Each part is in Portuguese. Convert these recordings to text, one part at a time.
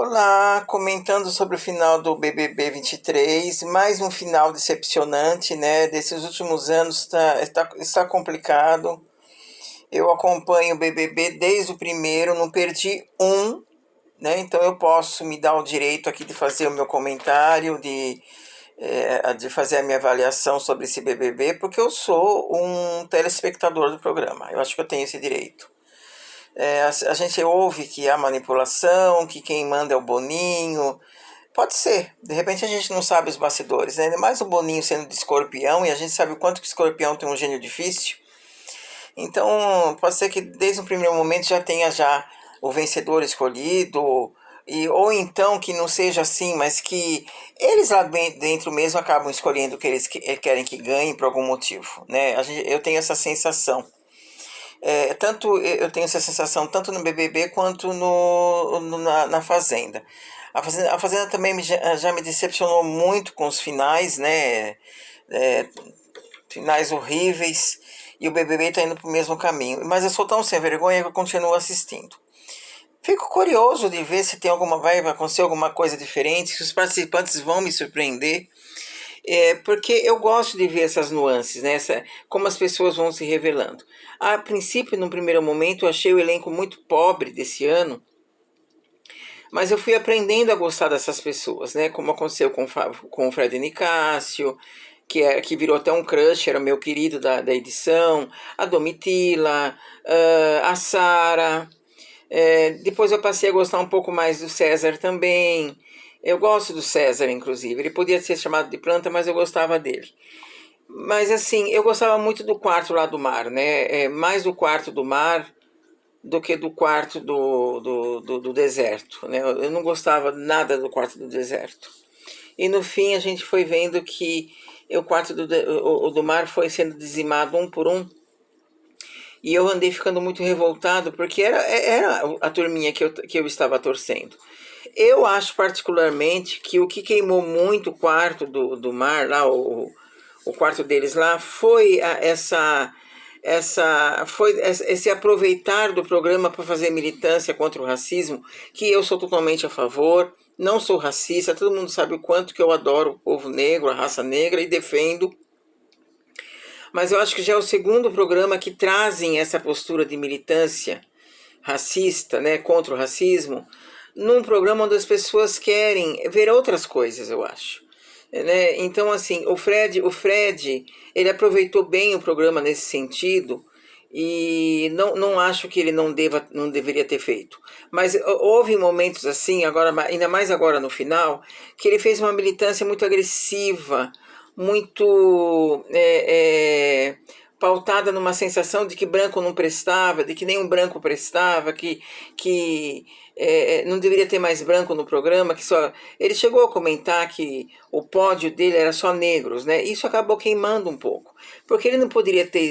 Olá, comentando sobre o final do BBB 23, mais um final decepcionante, né? Desses últimos anos está complicado. Eu acompanho o BBB desde o primeiro, não perdi um, né? Então eu posso me dar o direito aqui de fazer o meu comentário, de fazer a minha avaliação sobre esse BBB, porque eu sou um telespectador do programa. Eu acho que eu tenho esse direito. A gente ouve que há manipulação, que quem manda é o Boninho. Pode ser, de repente a gente não sabe os bastidores, né? Ainda mais o Boninho sendo de Escorpião, e a gente sabe o quanto que o Escorpião tem um gênio difícil. Então, pode ser que desde o primeiro momento já tenha já o vencedor escolhido, ou então que não seja assim, mas que eles lá dentro mesmo acabam escolhendo o que eles querem que ganhe por algum motivo, né? Eu tenho essa sensação. Tanto eu tenho essa sensação tanto no BBB quanto na Fazenda. A Fazenda também já me decepcionou muito com os finais, né? É, Finais horríveis, e o BBB está indo para o mesmo caminho. Mas eu sou tão sem vergonha que eu continuo assistindo. Fico curioso de ver se vai acontecer alguma coisa diferente, se os participantes vão me surpreender. Porque eu gosto de ver essas nuances, né? Como as pessoas vão se revelando. A princípio, no primeiro momento, eu achei o elenco muito pobre desse ano, mas eu fui aprendendo a gostar dessas pessoas, né? Como aconteceu com o Fred Nicásio, que virou até um crush, era o meu querido da edição, a Domitila, a Sara. Depois eu passei a gostar um pouco mais do César também. Eu gosto do César, inclusive. Ele podia ser chamado de planta, mas eu gostava dele. Mas assim, eu gostava muito do quarto lá do mar, né? Mais do quarto do mar do que do quarto do deserto, né? Eu não gostava nada do quarto do deserto. E no fim a gente foi vendo que o quarto do mar foi sendo dizimado um por um. E eu andei ficando muito revoltado, porque era a turminha que eu estava torcendo. Eu acho particularmente que o que queimou muito o quarto do mar, lá, o quarto deles lá, foi esse aproveitar do programa para fazer militância contra o racismo, que eu sou totalmente a favor, não sou racista, todo mundo sabe o quanto que eu adoro o povo negro, a raça negra, e defendo. Mas eu acho que já é o segundo programa que trazem essa postura de militância racista, né, contra o racismo, num programa onde as pessoas querem ver outras coisas, eu acho. Né? Então, assim, o Fred, ele aproveitou bem o programa nesse sentido, e não acho que ele não deveria ter feito. Mas houve momentos assim, agora, ainda mais agora no final, que ele fez uma militância muito agressiva, muito pautada numa sensação de que branco não prestava, de que nenhum branco prestava, que não deveria ter mais branco no programa, que só ele chegou a comentar que o pódio dele era só negros, né? Isso acabou queimando um pouco, porque ele não poderia ter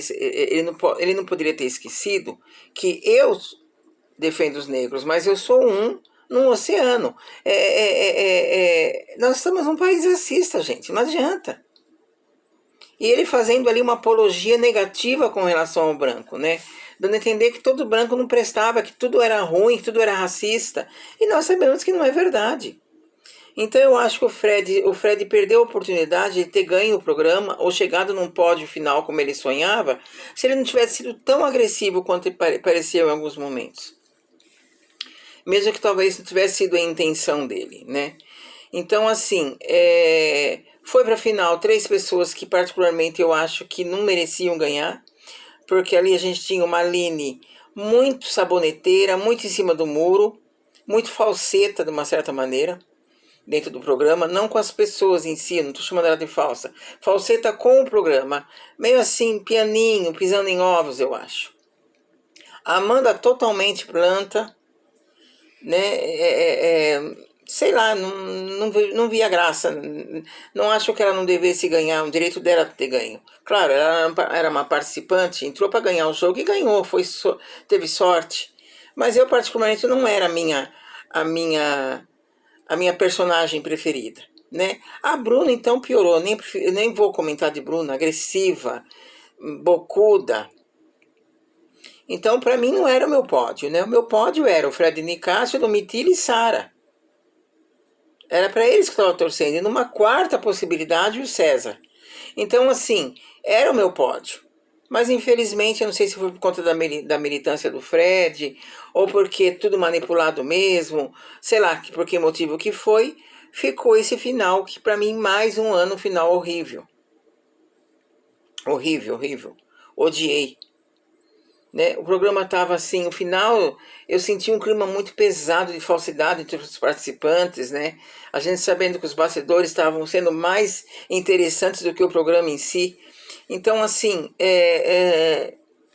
esquecido que eu defendo os negros, mas eu sou um num oceano. Nós estamos num país racista, gente, não adianta. E ele fazendo ali uma apologia negativa com relação ao branco, né? Dando a entender que todo branco não prestava, que tudo era ruim, que tudo era racista. E nós sabemos que não é verdade. Então eu acho que o Fred perdeu a oportunidade de ter ganho o programa ou chegado num pódio final como ele sonhava, se ele não tivesse sido tão agressivo quanto ele pareceu em alguns momentos. Mesmo que talvez não tivesse sido a intenção dele, né? Então, assim, foi para a final 3 pessoas que particularmente eu acho que não mereciam ganhar, porque ali a gente tinha uma Aline muito saboneteira, muito em cima do muro, muito falseta de uma certa maneira, dentro do programa, não com as pessoas em si, não estou chamando ela de falsa, falseta com o programa, meio assim, pianinho, pisando em ovos, eu acho. A Amanda totalmente planta, né? Sei lá, não via graça. Não acho que ela não devesse ganhar, o direito dela ter ganho. Claro, ela era uma participante, entrou para ganhar o jogo e ganhou, teve sorte. Mas eu particularmente não era a minha personagem preferida, né? A Bruna então piorou, nem vou comentar de Bruna, agressiva, bocuda. Então, para mim, não era o meu pódio, né? O meu pódio era o Fred Nicásio, Domitila e Sara. Era para eles que eu estava torcendo. E numa quarta possibilidade, o César. Então, assim, era o meu pódio. Mas, infelizmente, eu não sei se foi por conta da militância do Fred, ou porque tudo manipulado mesmo, sei lá por que motivo que foi, ficou esse final, que para mim, mais um ano final horrível. Horrível, horrível. Odiei. Né? O programa estava assim, no final eu senti um clima muito pesado de falsidade entre os participantes, né? A gente sabendo que os bastidores estavam sendo mais interessantes do que o programa em si. Então, assim,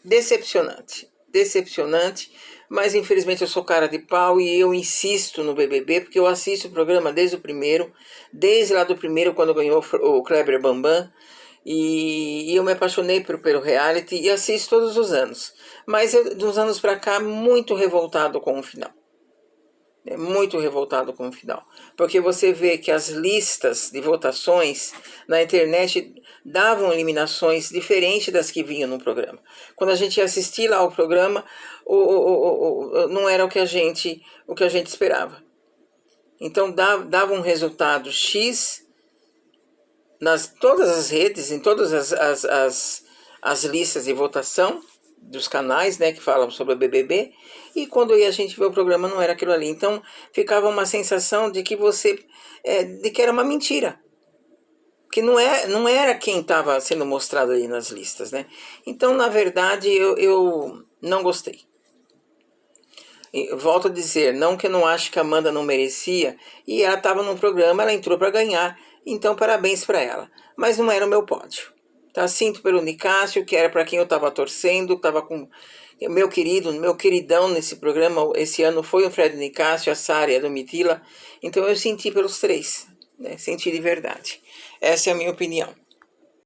decepcionante, decepcionante, mas infelizmente eu sou cara de pau e eu insisto no BBB, porque eu assisto o programa desde o primeiro, desde lá do primeiro, quando ganhou o Kleber Bambam, e eu me apaixonei pelo reality e assisto todos os anos. Mas dos anos para cá, muito revoltado com o final. Muito revoltado com o final. Porque você vê que as listas de votações na internet davam eliminações diferentes das que vinham no programa. Quando a gente ia assistir lá o programa, não era o que a gente esperava. Então dava um resultado X todas as redes, em todas as listas de votação dos canais, né, que falam sobre o BBB, e quando a gente vê o programa não era aquilo ali. Então ficava uma sensação de que de que era uma mentira, que não era quem estava sendo mostrado ali nas listas, né? Então, na verdade, eu não gostei. Volto a dizer, não que eu não acho que a Amanda não merecia, e ela estava no programa, ela entrou para ganhar, então parabéns para ela. Mas não era o meu pódio. Tá? Sinto pelo Nicásio, que era para quem eu estava torcendo, estava com meu querido, meu queridão nesse programa, esse ano foi o Fred Nicásio, a Sara e a Domitila, então eu senti pelos três, né? Senti de verdade. Essa é a minha opinião.